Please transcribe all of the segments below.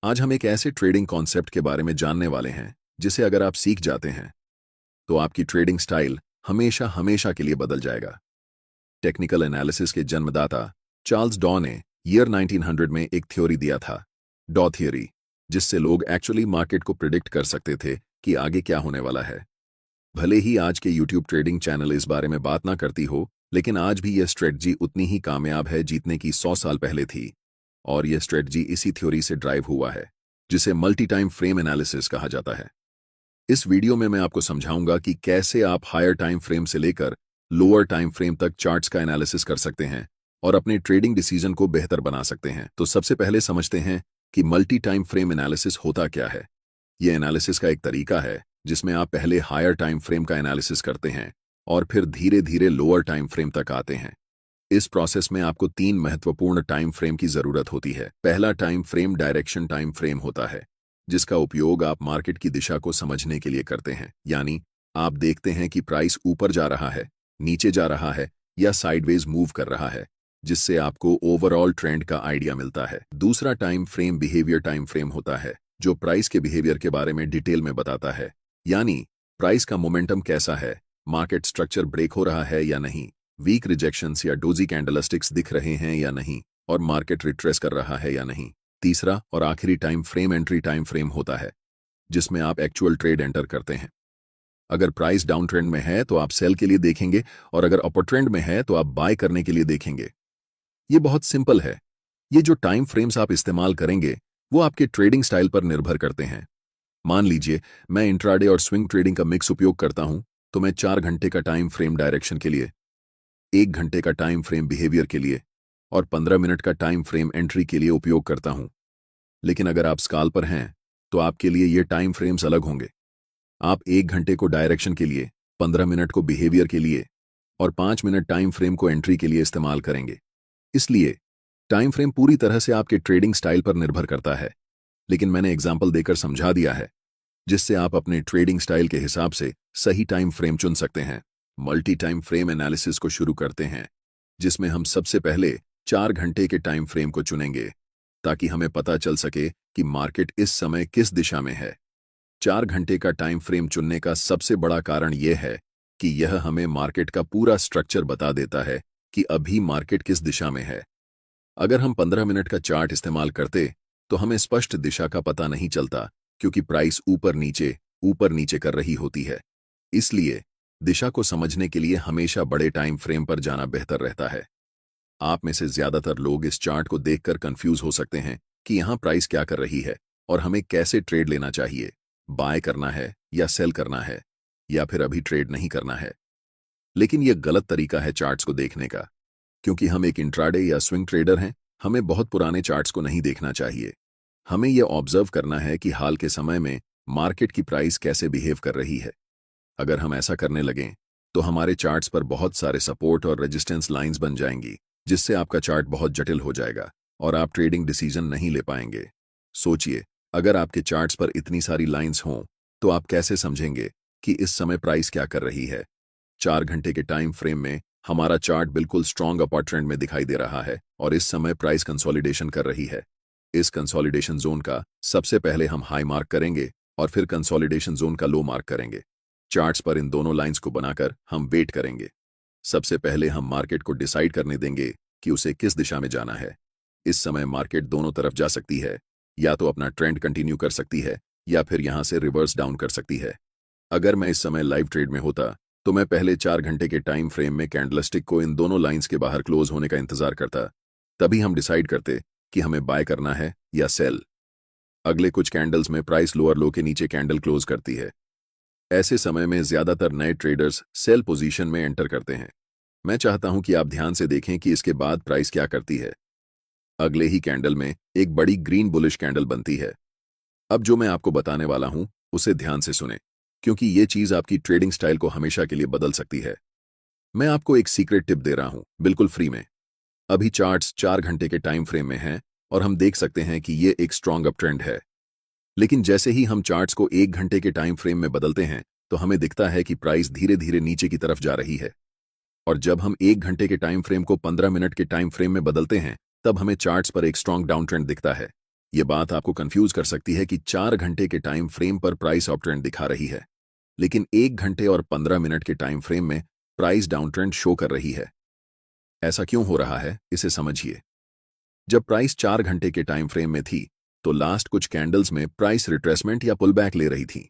आज हम एक ऐसे ट्रेडिंग कॉन्सेप्ट के बारे में जानने वाले हैं जिसे अगर आप सीख जाते हैं तो आपकी ट्रेडिंग स्टाइल हमेशा हमेशा के लिए बदल जाएगा। टेक्निकल एनालिसिस के जन्मदाता चार्ल्स डॉ ने ईयर 1900 में एक थ्योरी दिया था, डॉ थ्योरी, जिससे लोग एक्चुअली मार्केट को प्रिडिक्ट कर सकते थे कि आगे क्या होने वाला है। भले ही आज के यूट्यूब ट्रेडिंग चैनल इस बारे में बात ना करती हो, लेकिन आज भी यह स्ट्रेटजी उतनी ही कामयाब है जीतने की 100 साल पहले थी। और यह स्ट्रेटजी इसी थ्योरी से ड्राइव हुआ है, जिसे मल्टी टाइम फ्रेम एनालिसिस कहा जाता है। इस वीडियो में मैं आपको समझाऊंगा कि कैसे आप हायर टाइम फ्रेम से लेकर लोअर टाइम फ्रेम तक चार्ट्स का एनालिसिस कर सकते हैं और अपने ट्रेडिंग डिसीजन को बेहतर बना सकते हैं। तो सबसे पहले समझते हैं कि मल्टी टाइम फ्रेम एनालिसिस होता क्या है। यह एनालिसिस का एक तरीका है जिसमें आप पहले हायर टाइम फ्रेम का एनालिसिस करते हैं और फिर धीरे धीरे लोअर टाइम फ्रेम तक आते हैं। इस प्रोसेस में आपको 3 महत्वपूर्ण टाइम फ्रेम की जरूरत होती है। पहला time frame direction time frame होता है, जिसका उपयोग आप मार्केट की दिशा को समझने के लिए करते हैं। यानी आप देखते हैं कि प्राइस ऊपर जा रहा है, नीचे जा रहा है या साइडवेज मूव कर रहा है, जिससे आपको ओवरऑल ट्रेंड का आइडिया मिलता है। दूसरा time frame behaviour time frame होता है, जो प्राइस के बिहेवियर के बारे में डिटेल में बताता है। यानी प्राइस का मोमेंटम कैसा है, मार्केट स्ट्रक्चर ब्रेक हो रहा है या नहीं, वीक रिजेक्शंस या डोजी कैंडलस्टिक्स दिख रहे हैं या नहीं, और मार्केट रिट्रेस कर रहा है या नहीं। तीसरा और आखिरी time frame entry time frame होता है, जिसमें आप एक्चुअल ट्रेड एंटर करते हैं। अगर प्राइस डाउन ट्रेंड में है तो आप सेल के लिए देखेंगे, और अगर अपर ट्रेंड में है तो आप बाय करने के लिए देखेंगे। ये बहुत सिंपल है। ये जो टाइम फ्रेम्स आप इस्तेमाल करेंगे वो आपके ट्रेडिंग स्टाइल पर निर्भर करते हैं। मान लीजिए मैं इंट्राडे और स्विंग ट्रेडिंग का मिक्स उपयोग करता हूं, तो मैं 4 घंटे का टाइम फ्रेम डायरेक्शन के लिए, 1 घंटे का टाइम फ्रेम बिहेवियर के लिए और 15 मिनट का टाइम फ्रेम एंट्री के लिए उपयोग करता हूं। लेकिन अगर आप स्काल्पर हैं तो आपके लिए ये टाइम फ्रेम्स अलग होंगे। आप 1 घंटे को डायरेक्शन के लिए, 15 मिनट को बिहेवियर के लिए और 5 मिनट टाइम फ्रेम को एंट्री के लिए इस्तेमाल करेंगे। इसलिए टाइम फ्रेम पूरी तरह से आपके ट्रेडिंग स्टाइल पर निर्भर करता है, लेकिन मैंने एग्जाम्पल देकर समझा दिया है, जिससे आप अपने ट्रेडिंग स्टाइल के हिसाब से सही टाइम फ्रेम चुन सकते हैं। मल्टी टाइम फ्रेम एनालिसिस को शुरू करते हैं, जिसमें हम सबसे पहले 4 घंटे के टाइम फ्रेम को चुनेंगे, ताकि हमें पता चल सके कि मार्केट इस समय किस दिशा में है। 4 घंटे का टाइम फ्रेम चुनने का सबसे बड़ा कारण यह है कि यह हमें मार्केट का पूरा स्ट्रक्चर बता देता है कि अभी मार्केट किस दिशा में है। अगर हम 15 मिनट का चार्ट इस्तेमाल करते तो हमें स्पष्ट दिशा का पता नहीं चलता, क्योंकि प्राइस ऊपर नीचे कर रही होती है। इसलिए दिशा को समझने के लिए हमेशा बड़े टाइम फ्रेम पर जाना बेहतर रहता है। आप में से ज्यादातर लोग इस चार्ट को देखकर कंफ्यूज हो सकते हैं कि यहां प्राइस क्या कर रही है और हमें कैसे ट्रेड लेना चाहिए, बाय करना है या सेल करना है, या फिर अभी ट्रेड नहीं करना है। लेकिन यह गलत तरीका है चार्ट्स को देखने का, क्योंकि हम एक इंट्राडे या स्विंग ट्रेडर हैं। हमें बहुत पुराने चार्ट्स को नहीं देखना चाहिए। हमें यह ऑब्जर्व करना है कि हाल के समय में मार्केट की प्राइस कैसे बिहेव कर रही है। अगर हम ऐसा करने लगें तो हमारे चार्ट्स पर बहुत सारे सपोर्ट और रेजिस्टेंस लाइंस बन जाएंगी, जिससे आपका चार्ट बहुत जटिल हो जाएगा और आप ट्रेडिंग डिसीजन नहीं ले पाएंगे। सोचिए, अगर आपके चार्ट्स पर इतनी सारी लाइंस हों तो आप कैसे समझेंगे कि इस समय प्राइस क्या कर रही है। 4 घंटे के टाइम फ्रेम में हमारा चार्ट बिल्कुल स्ट्रॉन्ग अपर ट्रेंड में दिखाई दे रहा है और इस समय प्राइस कंसोलिडेशन कर रही है। इस कंसोलिडेशन जोन का सबसे पहले हम हाई मार्क करेंगे और फिर कंसोलिडेशन जोन का लो मार्क करेंगे। चार्ट्स पर इन दोनों लाइंस को बनाकर हम वेट करेंगे। सबसे पहले हम मार्केट को डिसाइड करने देंगे कि उसे किस दिशा में जाना है। इस समय मार्केट दोनों तरफ जा सकती है, या तो अपना ट्रेंड कंटिन्यू कर सकती है या फिर यहां से रिवर्स डाउन कर सकती है। अगर मैं इस समय लाइव ट्रेड में होता तो मैं पहले 4 घंटे के टाइम फ्रेम में कैंडलस्टिक को इन दोनों लाइंस के बाहर क्लोज होने का इंतजार करता। तभी हम डिसाइड करते कि हमें बाय करना है या सेल। अगले कुछ कैंडल्स में प्राइस लोअर लो के नीचे कैंडल क्लोज करती है। ऐसे समय में ज्यादातर नए ट्रेडर्स सेल पोजीशन में एंटर करते हैं। मैं चाहता हूं कि आप ध्यान से देखें कि इसके बाद प्राइस क्या करती है। अगले ही कैंडल में एक बड़ी ग्रीन बुलिश कैंडल बनती है। अब जो मैं आपको बताने वाला हूं उसे ध्यान से सुने, क्योंकि ये चीज आपकी ट्रेडिंग स्टाइल को हमेशा के लिए बदल सकती है। मैं आपको एक सीक्रेट टिप दे रहा हूं, बिल्कुल फ्री में। अभी चार्ट्स 4 घंटे के टाइम फ्रेम में हैं और हम देख सकते हैं कि ये एक स्ट्रॉन्ग अप ट्रेंड है। लेकिन जैसे ही हम चार्ट्स को 1 घंटे के टाइम फ्रेम में बदलते हैं तो हमें दिखता है कि प्राइस धीरे धीरे नीचे की तरफ जा रही है। और जब हम 1 घंटे के टाइम फ्रेम को 15 मिनट के टाइम फ्रेम में बदलते हैं तब हमें चार्ट्स पर एक स्ट्रॉन्ग डाउन ट्रेंड दिखता है। ये बात आपको कंफ्यूज कर सकती है कि 4 घंटे के टाइम फ्रेम पर प्राइस अप ट्रेंड दिखा रही है, लेकिन 1 घंटे और 15 मिनट के टाइम फ्रेम में प्राइस डाउन ट्रेंड शो कर रही है। ऐसा क्यों हो रहा है, इसे समझिए। जब प्राइस 4 घंटे के टाइम फ्रेम में थी, तो लास्ट कुछ कैंडल्स में प्राइस रिट्रेसमेंट या पुलबैक ले रही थी।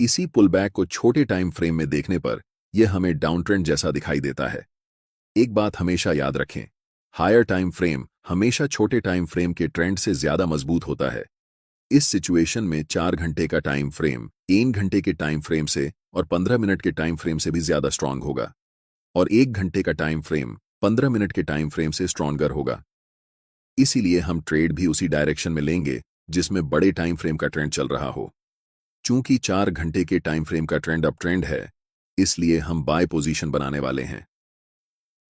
इसी पुलबैक को छोटे टाइम फ्रेम में देखने पर यह हमें डाउन ट्रेंड जैसा दिखाई देता है। एक बात हमेशा याद रखें, हायर टाइम फ्रेम हमेशा छोटे टाइम फ्रेम के ट्रेंड से ज्यादा मजबूत होता है। इस सिचुएशन में 4 घंटे का टाइम फ्रेम 3 घंटे के टाइम फ्रेम से और 15 मिनट के टाइम फ्रेम से भी ज्यादा स्ट्रांग होगा, और 1 घंटे का टाइम फ्रेम 15 मिनट के टाइम फ्रेम से स्ट्रॉन्गर होगा। इसीलिए हम ट्रेड भी उसी डायरेक्शन में लेंगे जिसमें बड़े टाइम फ्रेम का ट्रेंड चल रहा हो। चूंकि 4 घंटे के टाइम फ्रेम का ट्रेंड अप ट्रेंड है, इसलिए हम बाय पोजीशन बनाने वाले हैं।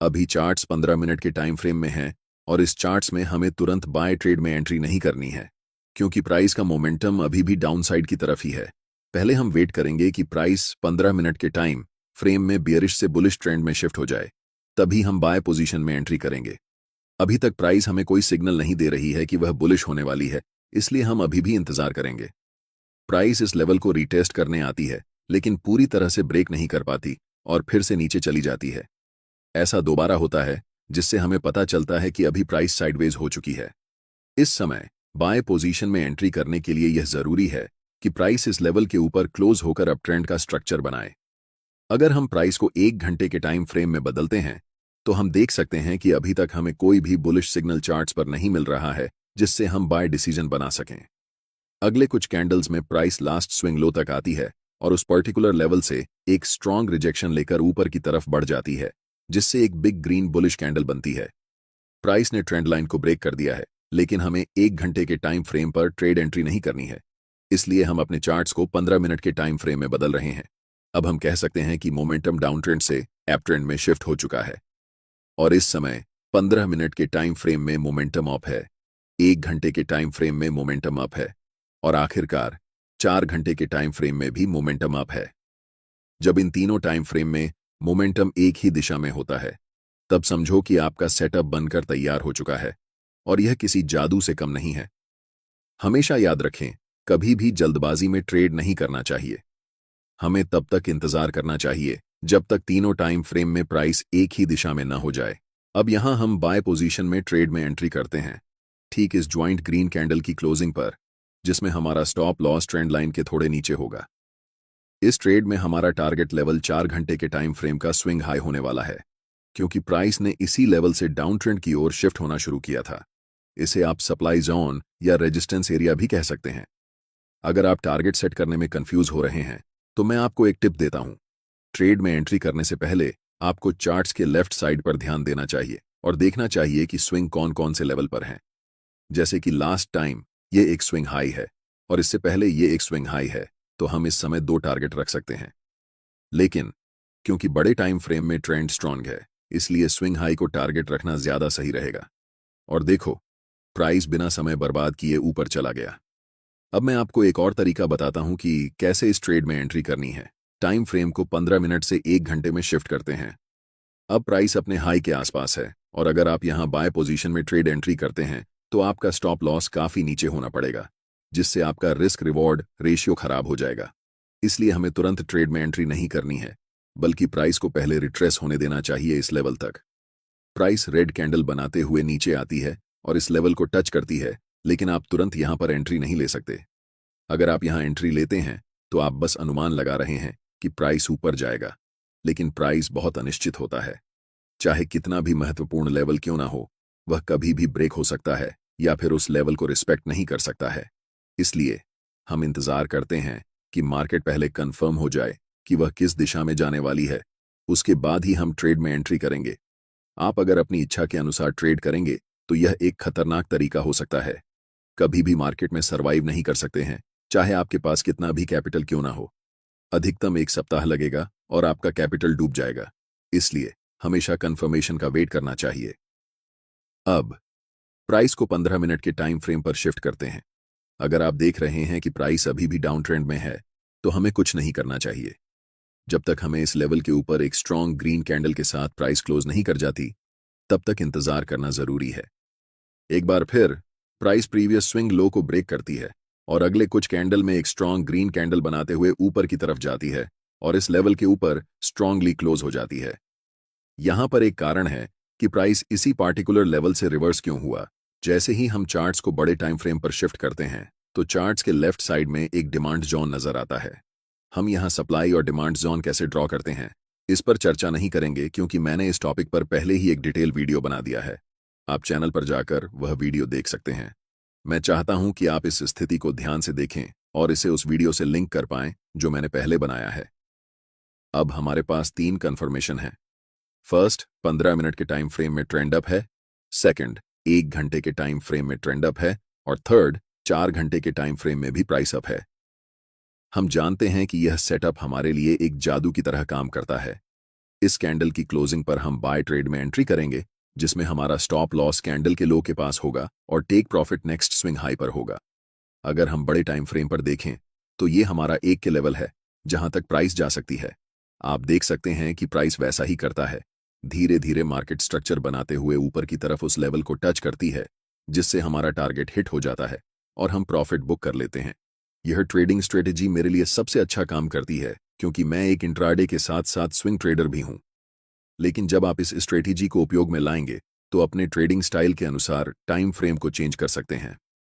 अभी चार्ट्स 15 मिनट के टाइम फ्रेम में हैं और इस चार्ट्स में हमें तुरंत बाय ट्रेड में एंट्री नहीं करनी है, क्योंकि प्राइस का मोमेंटम अभी भी डाउन साइड की तरफ ही है। पहले हम वेट करेंगे कि प्राइस 15 मिनट के टाइम फ्रेम में बियरिश से बुलिश ट्रेंड में शिफ्ट हो जाए, तभी हम बाय पोजीशन में एंट्री करेंगे। अभी तक प्राइस हमें कोई सिग्नल नहीं दे रही है कि वह बुलिश होने वाली है, इसलिए हम अभी भी इंतजार करेंगे। प्राइस इस लेवल को रीटेस्ट करने आती है, लेकिन पूरी तरह से ब्रेक नहीं कर पाती और फिर से नीचे चली जाती है। ऐसा दोबारा होता है, जिससे हमें पता चलता है कि अभी प्राइस साइडवेज हो चुकी है। इस समय बाय पोजीशन में एंट्री करने के लिए यह जरूरी है कि प्राइस इस लेवल के ऊपर क्लोज होकर अप ट्रेंड का स्ट्रक्चर बनाए। अगर हम प्राइस को 1 घंटे के टाइम फ्रेम में बदलते हैं, तो हम देख सकते हैं कि अभी तक हमें कोई भी बुलिश सिग्नल चार्ट्स पर नहीं मिल रहा है जिससे हम बाय डिसीजन बना सकें। अगले कुछ कैंडल्स में प्राइस लास्ट स्विंग लो तक आती है और उस पर्टिकुलर लेवल से एक स्ट्रॉन्ग रिजेक्शन लेकर ऊपर की तरफ बढ़ जाती है, जिससे एक बिग ग्रीन बुलिश कैंडल बनती है। प्राइस ने ट्रेंड लाइन को ब्रेक कर दिया है, लेकिन हमें 1 घंटे के टाइम फ्रेम पर ट्रेड एंट्री नहीं करनी है, इसलिए हम अपने चार्ट्स को 15 मिनट के टाइम फ्रेम में बदल रहे हैं। अब हम कह सकते हैं कि मोमेंटम डाउन ट्रेंड से अप ट्रेंड में शिफ्ट हो चुका है और इस समय 15 मिनट के टाइम फ्रेम में मोमेंटम अप है, 1 घंटे के टाइम फ्रेम में मोमेंटम अप है और आखिरकार 4 घंटे के टाइम फ्रेम में भी मोमेंटम अप है। जब इन तीनों टाइम फ्रेम में मोमेंटम एक ही दिशा में होता है, तब समझो कि आपका सेटअप बनकर तैयार हो चुका है और यह किसी जादू से कम नहीं है। हमेशा याद रखें, कभी भी जल्दबाजी में ट्रेड नहीं करना चाहिए। हमें तब तक इंतजार करना चाहिए जब तक तीनों टाइम फ्रेम में प्राइस एक ही दिशा में न हो जाए। अब यहां हम बाय पोजीशन में ट्रेड में एंट्री करते हैं, ठीक इस ज्वाइंट ग्रीन कैंडल की क्लोजिंग पर, जिसमें हमारा स्टॉप लॉस ट्रेंड लाइन के थोड़े नीचे होगा। इस ट्रेड में हमारा टारगेट लेवल 4 घंटे के टाइम फ्रेम का स्विंग हाई होने वाला है, क्योंकि प्राइस ने इसी लेवल से डाउन ट्रेंड की ओर शिफ्ट होना शुरू किया था। इसे आप सप्लाई जोन या रेजिस्टेंस एरिया भी कह सकते हैं। अगर आप टारगेट सेट करने में कंफ्यूज हो रहे हैं, तो मैं आपको एक टिप देता हूं। ट्रेड में एंट्री करने से पहले आपको चार्ट्स के लेफ्ट साइड पर ध्यान देना चाहिए और देखना चाहिए कि स्विंग कौन कौन से लेवल पर हैं। जैसे कि लास्ट टाइम ये एक स्विंग हाई है और इससे पहले ये एक स्विंग हाई है, तो हम इस समय 2 टारगेट रख सकते हैं। लेकिन क्योंकि बड़े टाइम फ्रेम में ट्रेंड स्ट्रांग है, इसलिए स्विंग हाई को टारगेट रखना ज्यादा सही रहेगा। और देखो, प्राइस बिना समय बर्बाद किए ऊपर चला गया। अब मैं आपको एक और तरीका बताता हूं कि कैसे इस ट्रेड में एंट्री करनी है। टाइम फ्रेम को 15 मिनट से 1 घंटे में शिफ्ट करते हैं। अब प्राइस अपने हाई के आसपास है और अगर आप यहां बाय पोजीशन में ट्रेड एंट्री करते हैं, तो आपका स्टॉप लॉस काफी नीचे होना पड़ेगा, जिससे आपका रिस्क रिवॉर्ड रेशियो खराब हो जाएगा। इसलिए हमें तुरंत ट्रेड में एंट्री नहीं करनी है, बल्कि प्राइस को पहले रिट्रेस होने देना चाहिए इस लेवल तक। प्राइस रेड कैंडल बनाते हुए नीचे आती है और इस लेवल को टच करती है, लेकिन आप तुरंत यहां पर एंट्री नहीं ले सकते। अगर आप यहां एंट्री लेते हैं, तो आप बस अनुमान लगा रहे हैं कि प्राइस ऊपर जाएगा, लेकिन प्राइस बहुत अनिश्चित होता है। चाहे कितना भी महत्वपूर्ण लेवल क्यों ना हो, वह कभी भी ब्रेक हो सकता है या फिर उस लेवल को रिस्पेक्ट नहीं कर सकता है। इसलिए हम इंतजार करते हैं कि मार्केट पहले कंफर्म हो जाए कि वह किस दिशा में जाने वाली है, उसके बाद ही हम ट्रेड में एंट्री करेंगे। आप अगर अपनी इच्छा के अनुसार ट्रेड करेंगे, तो यह एक खतरनाक तरीका हो सकता है। कभी भी मार्केट में सर्वाइव नहीं कर सकते हैं, चाहे आपके पास कितना भी कैपिटल क्यों ना हो। अधिकतम 1 सप्ताह लगेगा और आपका कैपिटल डूब जाएगा। इसलिए हमेशा कंफर्मेशन का वेट करना चाहिए। अब प्राइस को 15 मिनट के टाइम फ्रेम पर शिफ्ट करते हैं। अगर आप देख रहे हैं कि प्राइस अभी भी डाउन ट्रेंड में है, तो हमें कुछ नहीं करना चाहिए। जब तक हमें इस लेवल के ऊपर एक स्ट्रॉन्ग ग्रीन कैंडल के साथ प्राइस क्लोज नहीं कर जाती, तब तक इंतजार करना जरूरी है। एक बार फिर प्राइस प्रीवियस स्विंग लो को ब्रेक करती है और अगले कुछ कैंडल में एक स्ट्रॉन्ग ग्रीन कैंडल बनाते हुए ऊपर की तरफ जाती है और इस लेवल के ऊपर स्ट्रांगली क्लोज हो जाती है। यहां पर एक कारण है कि प्राइस इसी पार्टिकुलर लेवल से रिवर्स क्यों हुआ। जैसे ही हम चार्ट्स को बड़े टाइम फ्रेम पर शिफ्ट करते हैं तो चार्ट्स के लेफ्ट साइड में एक डिमांड जोन नजर आता है। हम यहां सप्लाई और डिमांड जोन कैसे ड्रॉ करते हैं इस पर चर्चा नहीं करेंगे क्योंकि मैंने इस टॉपिक पर पहले ही एक डिटेल वीडियो बना दिया है। आप चैनल पर जाकर वह वीडियो देख सकते हैं। मैं चाहता हूं कि आप इस स्थिति को ध्यान से देखें और इसे उस वीडियो से लिंक कर पाएं जो मैंने पहले बनाया है। अब हमारे पास 3 कंफर्मेशन है। फर्स्ट, 15 मिनट के टाइम फ्रेम में ट्रेंड अप है। सेकंड, 1 घंटे के टाइम फ्रेम में ट्रेंड अप है। और थर्ड, 4 घंटे के टाइम फ्रेम में भी प्राइस अप है। हम जानते हैं कि यह सेटअप हमारे लिए एक जादू की तरह काम करता है। इस कैंडल की क्लोजिंग पर हम बाय ट्रेड में एंट्री करेंगे जिसमें हमारा स्टॉप लॉस कैंडल के लो के पास होगा और take profit next swing high पर होगा। अगर हम बड़े टाइम फ्रेम पर देखें तो ये हमारा 1 के लेवल है जहां तक प्राइस जा सकती है। आप देख सकते हैं कि प्राइस वैसा ही करता है, धीरे धीरे मार्केट स्ट्रक्चर बनाते हुए ऊपर की तरफ उस लेवल को टच करती है जिससे हमारा टारगेट हिट हो जाता है और हम प्रॉफिट बुक कर लेते हैं। यह ट्रेडिंग स्ट्रेटेजी मेरे लिए सबसे अच्छा काम करती है क्योंकि मैं एक इंट्राडे के साथ साथ स्विंग ट्रेडर भी हूं। लेकिन जब आप इस स्ट्रेटेजी को उपयोग में लाएंगे तो अपने ट्रेडिंग स्टाइल के अनुसार टाइम फ्रेम को चेंज कर सकते हैं।